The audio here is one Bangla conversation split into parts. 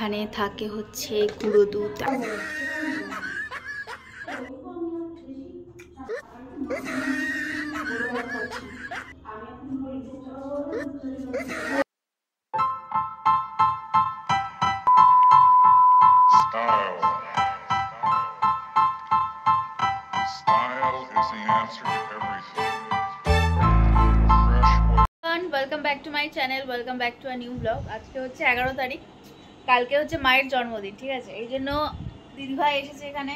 এইখানে থাকে হচ্ছে গুঁড়ো দুধ। Welcome back to my channel, welcome back to a new blog. আজকে হচ্ছে 11 তারিখ, কালকে হচ্ছে মায়ের জন্মদিন, ঠিক আছে? এই জন্য দিদিভাই এসেছে এখানে।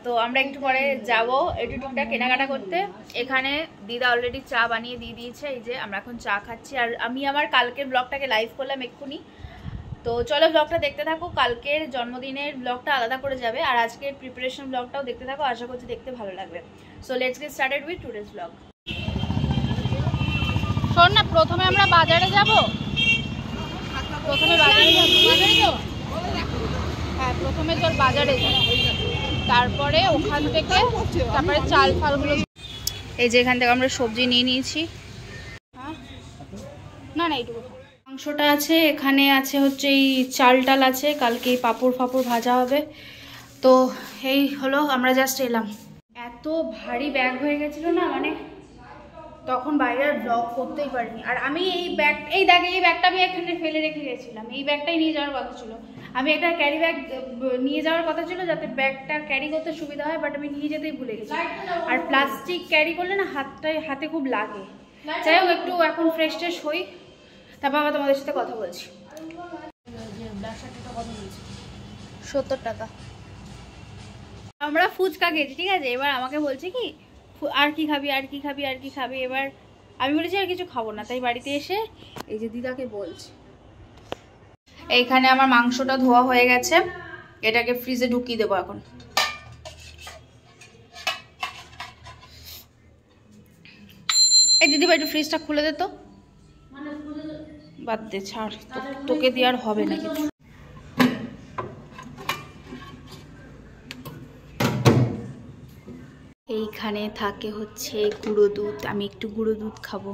তো আমরা একটু পরে যাবো একটু টুকটাক কেনাকাটা করতে। এখানে দিদা অলরেডি চা বানিয়ে দিয়ে দিয়েছে, এই যে আমরা এখন চা খাচ্ছি। আর আমি আমার কালকের ব্লগটাকে লাইভ করলাম এক্ষুনি, তো চলো ব্লগটা দেখতে থাকো। কালকের জন্মদিনের ব্লগটা আলাদা করে যাবে, আর আজকের প্রিপারেশন ব্লগটাও দেখতে থাকো, আশা করছি দেখতে ভালো লাগবে। So let's get started with today's blog. শোন না, প্রথমে আমরা বাজারে যাব। প্রথমে বাজারে যাব, হ্যাঁ প্রথমে তোর বাজারে যাব, তারপরে ওখান থেকে তারপরে চাল ফালগুলো। এই যে এখান থেকে আমরা সবজি নিয়ে নিয়েছি। হ্যাঁ না না এইটুকু মাংসটা আছে, এখানে আছে হচ্ছে এই চাল টাল আছে, কালকে এই পাঁপড় ফাপড় ভাজা হবে। তো এই হলো, আমরা জাস্ট এলাম। এত ভারী ব্যাগ হয়ে গেছিল না, মানে তখন বাইরে আর ব্লগ করতেই পারিনি। আর আমি এই ব্যাগ, এই দেখে এই ব্যাগটা আমি এখানে ফেলে রেখে গেছিলাম, এই ব্যাগটাই নিয়ে যাওয়ার কথা ছিল। আমি একটা ক্যারি ব্যাগ নিয়ে যাওয়ার কথা ছিল যাতে ব্যাগটা ক্যারি করতে সুবিধা হয়, বাট আমি নিয়ে যেতেই ভুলে গেছি। আর প্লাস্টিক ক্যারি করলে না হাতে খুব লাগে। যাই হোক, একটু এখন ফ্রেশ ট্রেশ হই, তারপর আবার তোমাদের সাথে কথা বলছি। 70 টাকা আমরা ফুচকা খেয়েছি, ঠিক আছে? এবার আমাকে বলছে কি আর কি খাবি, আর কি খাবি, আর কি খাবি। এবার আমি বলেছি আর কিছু খাবো না, তাই বাড়িতে এসে এই যে দিদাকে বলছি। এইখানে আমার মাংসটা ধোয়া হয়ে গেছে, এটাকে ফ্রিজে ঢুকিয়ে দেবো এখন। এই দিদিভাই একটু ফ্রিজটা খুলে দে তো। বাদ দে, ছাড়, তোকে দিয়ে আর হবে না কিছু। এইখানে থাকে হচ্ছে গুঁড়ো দুধ, আমি একটু গুঁড়ো দুধ খাবো।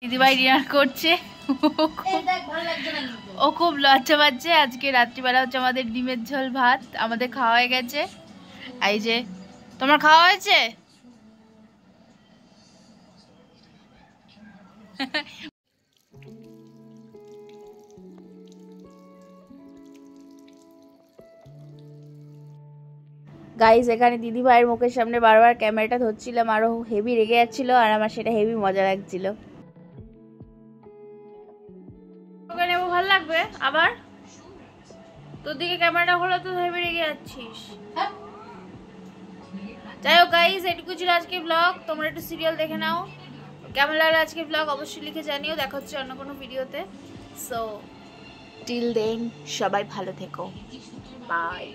দিদিভাই ডিনার করছে, ও খুব লজ্জা পাচ্ছে। আজকে রাত্রিবেলা হচ্ছে আমাদের ডিমের ঝোল ভাত, আমাদের খাওয়া হয়ে গেছে। এই যে তোমার খাওয়া হয়েছে? গাইস, এখানে দিদি ভাইয়ের মুখের সামনে বারবার ক্যামেরাটা ধরছিলাম, আরো হেভি রেগে যাচ্ছিল, আর আমার সেটা হেভি মজা লাগছিল। ওকে নেবো, ভালো লাগবে। আবার তোর দিকে ক্যামেরাটা হলো তো হেভি রেগে যাচ্ছিস। যাই হোক গাইস, এটুকু ছিল আজকে ব্লগ। তোমরা একটু সিরিয়াল দেখে নাও, কেমন লাগলো আজকে ব্লগ অবশ্যই লিখে জানিও। দেখা হচ্ছে অন্য কোনো ভিডিওতে। সো টিল দেন সবাই ভালো থেকো, বাই।